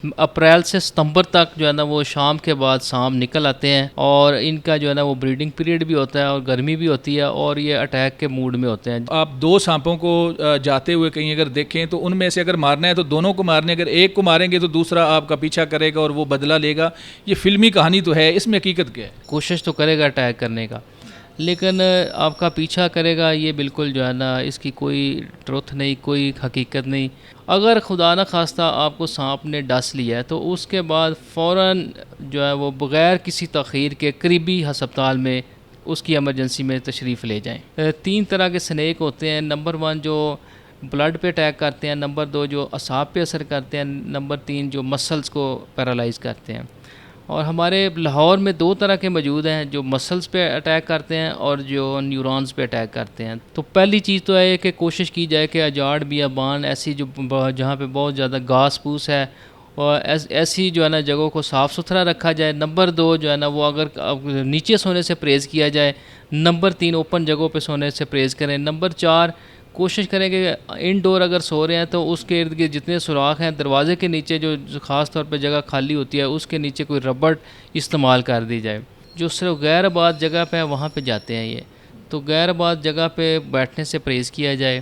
अप्रैल से सितंबर तक जो है ना वो शाम के बाद सांप निकल आते हैं और इनका जो है ना वो ब्रीडिंग पीरियड भी होता है और गर्मी भी होती है और ये अटैक के मूड में होते हैं। आप दो सांपों को जाते हुए कहीं अगर देखें तो उनमें से अगर मारना है तो दोनों को मारने, अगर एक को मारेंगे तो दूसरा आपका पीछा करेगा और वो बदला लेगा। ये फिल्मी कहानी तो है, इसमें हकीकत क्या है? कोशिश तो करेगा अटैक करने का, लेकिन आपका पीछा करेगा, ये बिल्कुल जो है ना इसकी कोई ट्रुथ नहीं, कोई हकीकत नहीं। अगर खुदा न खास्ता आपको सांप ने डस लिया है तो उसके बाद फ़ौरन जो है वो बग़ैर किसी तख़ीर के करीबी हस्पताल में उसकी एमरजेंसी में तशरीफ़ ले जाएं। तीन तरह के स्नेक होते हैं। नंबर 1 जो ब्लड पे अटैक करते हैं, नंबर 2 जो असाब पे असर करते हैं, नंबर 3 जो मसल्स को पैरालाइज़ करते हैं। और हमारे लाहौर में 2 तरह के मौजूद हैं, जो मसल्स पे अटैक करते हैं और जो न्यूरॉन्स पे अटैक करते हैं। तो पहली चीज़ तो है कि कोशिश की जाए कि अजाड़ बियाबान ऐसी जो जहाँ पे बहुत ज़्यादा घास फूस है और ऐसी जो है ना जगहों को साफ़ सुथरा रखा जाए। नंबर 2 जो है ना वो अगर नीचे सोने से परहेज़ किया जाए। नंबर 3 ओपन जगहों पे सोने से परहेज़ करें। नंबर 4 कोशिश करें कि इनडोर अगर सो रहे हैं तो उसके इर्द गिर्द जितने सुराख हैं दरवाज़े के नीचे जो ख़ास तौर पे जगह खाली होती है उसके नीचे कोई रबड़ इस्तेमाल कर दी जाए। जो सिर्फ गैर आबाद जगह पे है वहाँ पे जाते हैं ये, तो गैर आबाद जगह पे बैठने से परहेज़ किया जाए।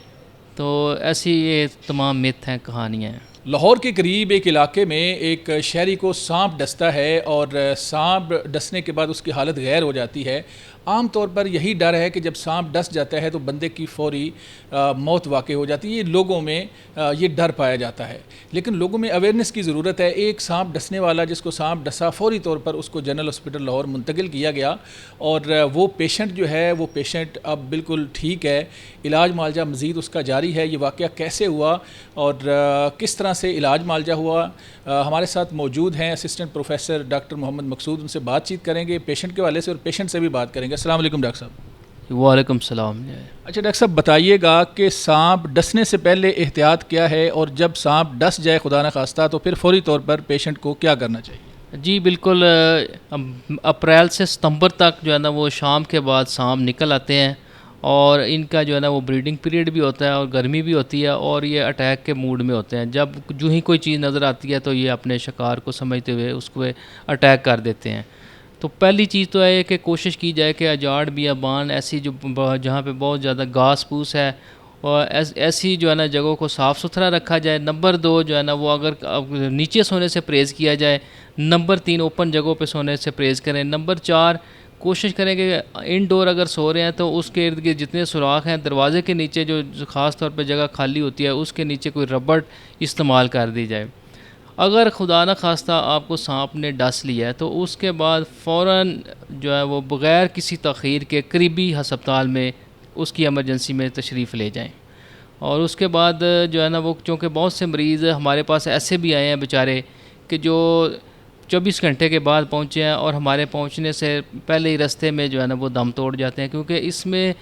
तो ऐसी ये तमाम मिथ हैं, कहानियाँ हैं। लाहौर के करीब एक इलाके में एक शहरी को सांप डसता है और सांप डसने के बाद उसकी हालत गैर हो जाती है। आम तौर पर यही डर है कि जब सांप डस जाता है तो बंदे की फौरी मौत वाक़ई हो जाती है। ये लोगों में ये डर पाया जाता है, लेकिन लोगों में अवेयरनेस की ज़रूरत है। एक सांप डसने वाला जिसको सांप डसा, फौरी तौर पर उसको जनरल हॉस्पिटल लाहौर मुंतकिल किया गया और वो पेशेंट जो है वो पेशेंट अब बिल्कुल ठीक है। इलाज मालजा मज़ीद उसका जारी है। ये वाक़या कैसे हुआ और किस तरह से इलाज मालजा हुआ, हमारे साथ मौजूद हैं असिस्टेंट प्रोफेसर डॉक्टर मोहम्मद मकसूद। उनसे बातचीत करेंगे पेशेंट के वाले से और पेशेंट से भी बात करेंगे। अस्सलाम वालेकुम डॉक्टर साहब। वालेकुम सलाम। अच्छा डॉक्टर साहब, बताइएगा कि सांप डसने से पहले एहतियात क्या है और जब सांप डस जाए खुदा न खास्ता तो फिर फौरी तौर पर पेशेंट को क्या करना चाहिए? जी बिल्कुल, अप्रैल से सितंबर तक जो है ना वो शाम के बाद सांप निकल आते हैं और इनका जो है ना वो ब्रीडिंग पीरियड भी होता है और गर्मी भी होती है और ये अटैक के मूड में होते हैं। जब जो ही कोई चीज़ नज़र आती है तो ये अपने शिकार को समझते हुए उसको अटैक कर देते हैं। तो पहली चीज़ तो है कि कोशिश की जाए कि अजाड़ बियाबान ऐसी जो जहाँ पे बहुत ज़्यादा घास फूस है और ऐसी जो है ना जगहों को साफ़ सुथरा रखा जाए। नंबर 2 जो है ना वो अगर नीचे सोने से परहेज़ किया जाए। नंबर 3 ओपन जगहों पे सोने से परहेज़ करें। नंबर 4 कोशिश करें कि इनडोर अगर सो रहे हैं तो उसके इर्द गिर्द जितने सुराख हैं दरवाज़े के नीचे जो ख़ास तौर पे जगह खाली होती है उसके नीचे कोई रबड़ इस्तेमाल कर दी जाए। अगर खुदा न खास्ता आपको सांप ने डस लिया है तो उसके बाद फ़ौरन जो है वो बग़ैर किसी तख़ीर के करीबी हस्पताल में उसकी एमरजेंसी में तशरीफ़ ले जाएं। और उसके बाद जो है ना वो चूँकि बहुत से मरीज़ हमारे पास ऐसे भी आए हैं बेचारे कि जो 24 घंटे के बाद पहुँचे हैं और हमारे पहुँचने से पहले ही रास्ते में जो है ना वो दम तोड़ जाते हैं, क्योंकि इसमें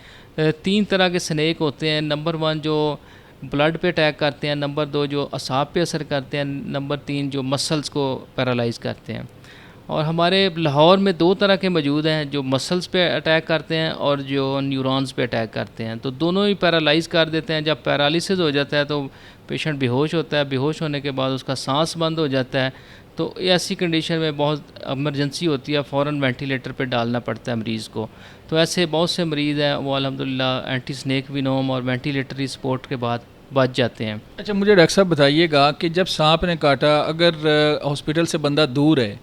3 तरह के स्नेक होते हैं। नंबर 1 जो ब्लड पे अटैक करते हैं, नंबर 2 जो असाब पे असर करते हैं, नंबर 3 जो मसल्स को पैरालाइज़ करते हैं। और हमारे लाहौर में 2 तरह के मौजूद हैं, जो मसल्स पे अटैक करते हैं और जो न्यूरॉन्स पे अटैक करते हैं। तो दोनों ही पैरालाइज़ कर देते हैं। जब पैरालिसिस हो जाता है तो पेशेंट बेहोश होता है, बेहोश होने के बाद उसका सांस बंद हो जाता है। तो ऐसी कंडीशन में बहुत इमरजेंसी होती है, फ़ौरन वेंटिलेटर पे डालना पड़ता है मरीज़ को। तो ऐसे बहुत से मरीज़ हैं वो अल्हम्दुलिल्लाह एंटी स्नेक विनोम और वेंटिलेटरी सपोर्ट के बाद बच जाते हैं। अच्छा मुझे डॉक्टर साहब बताइएगा कि जब सांप ने काटा, अगर हॉस्पिटल से बंदा दूर है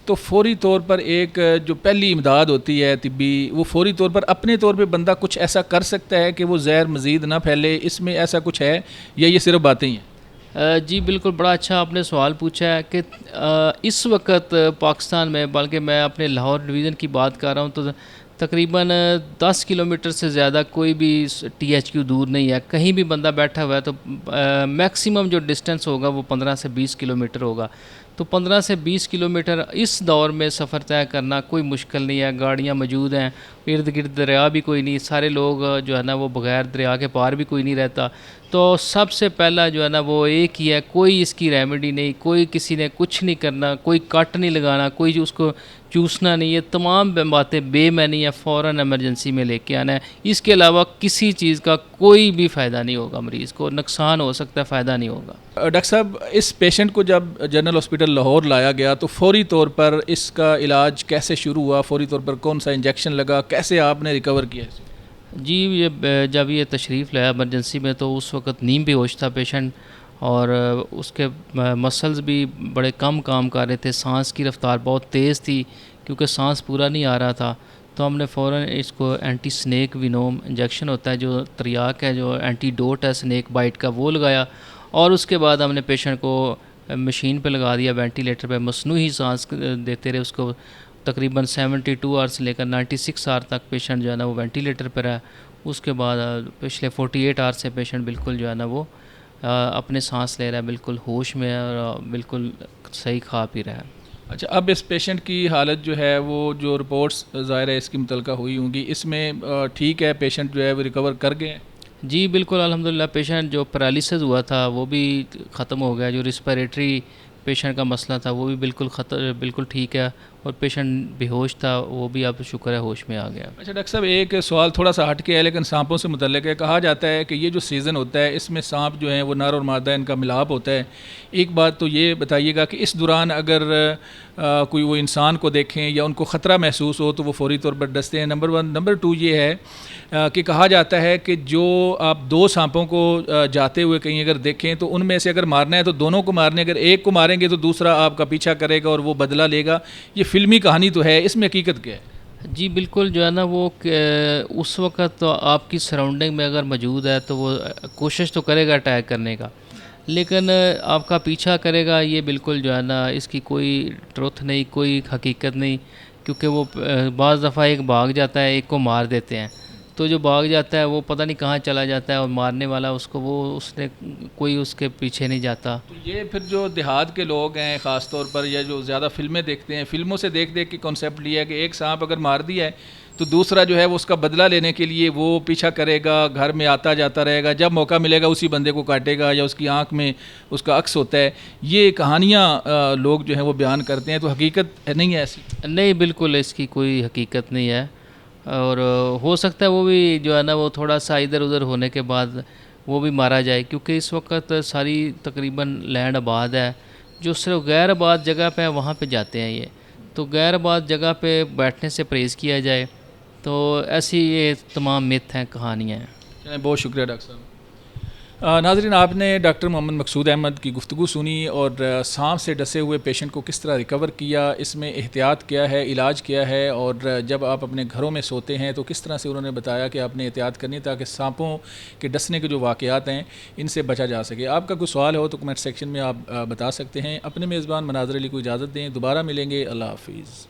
तो फौरी तौर पर एक जो पहली इमदाद होती है तिब्बी, वो फौरी तौर पर अपने तौर पे बंदा कुछ ऐसा कर सकता है कि वो जहर मज़ीद ना फैले? इसमें ऐसा कुछ है या ये सिर्फ बातें ही हैं? जी बिल्कुल, बड़ा अच्छा आपने सवाल पूछा है कि इस वक्त पाकिस्तान में, बल्कि मैं अपने लाहौर डिवीज़न की बात कर रहा हूँ, तो तकरीबन 10 किलोमीटर से ज़्यादा कोई भी THQ दूर नहीं है। कहीं भी बंदा बैठा हुआ है तो मैक्सिमम जो डिस्टेंस होगा वो 15 से 20 किलोमीटर होगा। तो 15 से 20 किलोमीटर इस दौर में सफ़र तय करना कोई मुश्किल नहीं है। गाड़ियाँ मौजूद हैं, इर्द गिर्द दरिया भी कोई नहीं, सारे लोग जो है ना वो बग़ैर दरिया के पार भी कोई नहीं रहता। तो सबसे पहला जो है ना वो एक ही है, कोई इसकी रेमेडी नहीं, कोई किसी ने कुछ नहीं करना, कोई कट नहीं लगाना, कोई जो उसको चूसना नहीं, ये तमाम बातें बेमैनी है, फ़ौरन इमरजेंसी में लेके आना है। इसके अलावा किसी चीज़ का कोई भी फ़ायदा नहीं होगा, मरीज़ को नुकसान हो सकता है, फ़ायदा नहीं होगा। डॉक्टर साहब, इस पेशेंट को जब जनरल हॉस्पिटल लाहौर लाया गया तो फौरी तौर पर इसका इलाज कैसे शुरू हुआ, फौरी तौर पर कौन सा इंजेक्शन लगा, कैसे आपने रिकवर किया इसे? जी, ये जब ये तशरीफ़ लाया इमरजेंसी में तो उस वक़्त नीम बेहोश था पेशेंट, और उसके मसल्स भी बड़े कम काम कर रहे थे, सांस की रफ़्तार बहुत तेज़ थी क्योंकि सांस पूरा नहीं आ रहा था। तो हमने फ़ौरन इसको एंटी स्नेक विनोम इंजेक्शन होता है, जो त्रियाक है, जो एंटीडोट है स्नेक बाइट का, वो लगाया। और उसके बाद हमने पेशेंट को मशीन पे लगा दिया, वेंटिलेटर पे मसनूई सांस देते रहे उसको। तकरीबन 72 आवर से लेकर 96 आवर तक पेशेंट जो है ना वो वेंटिलेटर पर है। उसके बाद पिछले 48 आवर से पेशेंट बिल्कुल जो है ना वो अपने सांस ले रहा है, बिल्कुल होश में है और बिल्कुल सही खा पी रहा है। अच्छा, अब इस पेशेंट की हालत जो है वो जो रिपोर्ट्स ज़ाहिर है इसकी मुतलका हुई होंगी, इसमें ठीक है, पेशेंट जो है वो रिकवर कर गए हैं? जी बिल्कुल, अल्हम्दुलिल्लाह। पेशेंट जो पैरालिसिस हुआ था वो भी ख़त्म हो गया, जो रिस्पिरेटरी पेशेंट का मसला था वो भी बिल्कुल ठीक है, और पेशेंट बेहोश था वो भी अब शुक्र है होश में आ गया। अच्छा डॉक्टर साहब, एक सवाल थोड़ा सा हट के है लेकिन सांपों से मुतल्लिक है। कहा जाता है कि ये जो सीज़न होता है इसमें सांप जो हैं वो नर और मादा इनका मिलाप होता है। एक बात तो ये बताइएगा कि इस दौरान अगर कोई वो इंसान को देखें या उनको ख़तरा महसूस हो तो वो फौरी तौर पर डसते हैं, नंबर वन। नंबर टू ये है कि कहा जाता है कि जो आप दो सांपों को जाते हुए कहीं अगर देखें तो उनमें से अगर मारना है तो दोनों को मारने, अगर एक को मारेंगे तो दूसरा आपका पीछा करेगा और वो बदला लेगा। ये फिल्मी कहानी तो है, इसमें हकीकत क्या है? जी बिल्कुल, जो है ना वो उस वक़्त तो आपकी सराउंडिंग में अगर मौजूद है तो वो कोशिश तो करेगा अटैक करने का, लेकिन आपका पीछा करेगा, ये बिल्कुल जो है ना इसकी कोई ट्रुथ नहीं, कोई हकीकत नहीं। क्योंकि वो बाज़ दफ़ा एक भाग जाता है, एक को मार देते हैं, तो जो भाग जाता है वो पता नहीं कहाँ चला जाता है, और मारने वाला उसको उसने कोई उसके पीछे नहीं जाता। तो ये फिर जो देहात के लोग हैं ख़ास तौर पर, या जो ज़्यादा फिल्में देखते हैं, फिल्मों से देख देख के कॉन्सेप्ट लिया है कि एक सांप अगर मार दिया है तो दूसरा जो है वो उसका बदला लेने के लिए वो पीछा करेगा, घर में आता जाता रहेगा, जब मौका मिलेगा उसी बंदे को काटेगा या उसकी आंख में उसका अक्स होता है। ये कहानियाँ लोग जो हैं वो बयान करते हैं, तो हकीकत नहीं है ऐसी? नहीं, बिल्कुल इसकी कोई हकीकत नहीं है, और हो सकता है वो भी जो है ना वो थोड़ा सा इधर उधर होने के बाद वो भी मारा जाए, क्योंकि इस वक्त सारी तकरीबन लैंड आबाद है। जो सिर्फ गैर आबाद जगह पे है वहाँ पे जाते हैं ये, तो गैर आबाद जगह पे बैठने से परहेज़ किया जाए। तो ऐसी ये तमाम मिथ हैं, कहानियाँ हैं। चलें, बहुत शुक्रिया डॉक्टर साहब। नाज़रीन, आपने डॉक्टर मोहम्मद मकसूद अहमद की गुफ्तगू सुनी और सांप से डसे हुए पेशेंट को किस तरह रिकवर किया, इसमें एहतियात क्या है, इलाज क्या है, और जब आप अपने घरों में सोते हैं तो किस तरह से उन्होंने बताया कि आपने एहतियात करनी है ताकि सांपों के डसने के जो वाक़यात हैं इनसे बचा जा सके। आपका कोई सवाल हो तो कमेंट सेक्शन में आप बता सकते हैं। अपने मेज़बान मनाज़र अली को इजाज़त दें, दोबारा मिलेंगे। अल्लाह हाफ़िज़।